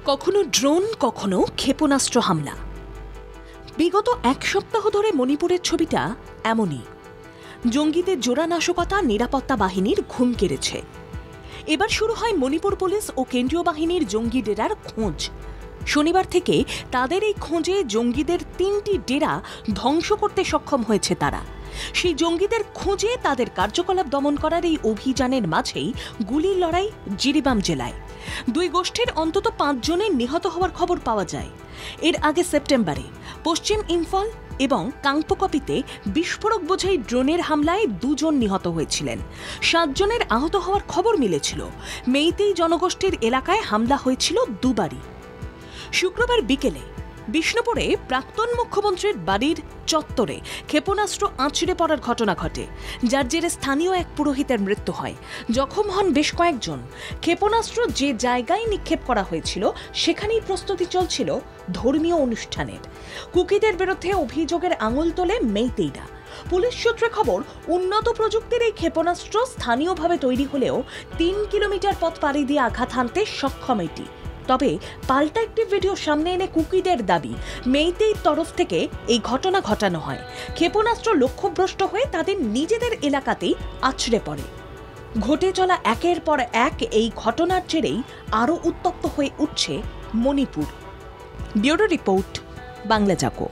কখনো ড্রোন, কখনো ক্ষেপণাস্ত্র হামলা। বিগত এক সপ্তাহ ধরে মণিপুরের ছবিটা এমনই। জঙ্গিদের জোড়া নাশকতা নিরাপত্তা বাহিনীর ঘুম কেড়েছে। এবার শুরু হয় মণিপুর পুলিশ ও কেন্দ্রীয় বাহিনীর জঙ্গি ডেরার খোঁজ। শনিবার থেকে তাদের এই খোঁজে জঙ্গিদের ৩টি ডেরা ধ্বংস করতে সক্ষম হয়েছে তারা। সেই জঙ্গিদের খোঁজে তাদের কার্যকলাপ দমন করার এই অভিযানের মাঝেই গুলির লড়াই জিরিবাম জেলায়। দুই গোষ্ঠীর অন্তত ৫ জনের নিহত হওয়ার খবর পাওয়া যায়। এর আগে সেপ্টেম্বরে পশ্চিম ইম্ফল এবং কাংপোকপিতে বিস্ফোরক বোঝাই ড্রোনের হামলায় ২ জন নিহত হয়েছিলেন। ৭ জনের আহত হওয়ার খবর মিলেছিল। মেইতেই জনগোষ্ঠীর এলাকায় হামলা হয়েছিল দুবারই। শুক্রবার বিকেলে বিষ্ণুপুরে প্রাক্তন মুখ্যমন্ত্রীর বাড়ির চত্বরে ক্ষেপণাস্ত্র আছড়ে পড়ার ঘটনা ঘটে, যার জেরে স্থানীয় এক পুরোহিতের মৃত্যু হয়। জখম হন বেশ কয়েকজন। ক্ষেপণাস্ত্র যে জায়গায় নিক্ষেপ করা হয়েছিল সেখানেই প্রস্তুতি চলছিল ধর্মীয় অনুষ্ঠানের। কুকিদের বিরুদ্ধে অভিযোগের আঙুল তোলে মেইতেইরা। পুলিশ সূত্রে খবর, উন্নত প্রযুক্তির এই ক্ষেপণাস্ত্র স্থানীয়ভাবে তৈরি হলেও ৩ কিলোমিটার পথ পাড়ি দিয়ে আঘাত হানতে সক্ষম এটি। তবে পাল্টা একটি ভিডিও সামনে এনে কুকিদের দাবি, মেইতেই তরফ থেকে এই ঘটনা ঘটানো হয়। ক্ষেপণাস্ত্র লক্ষ্যভ্রষ্ট হয়ে তাদের নিজেদের এলাকাতেই আছড়ে পড়ে। ঘটে চলা একের পর এক এই ঘটনার জেরেই আরও উত্তপ্ত হয়ে উঠছে মণিপুর। ব্যুরো রিপোর্ট, বাংলা জাগো।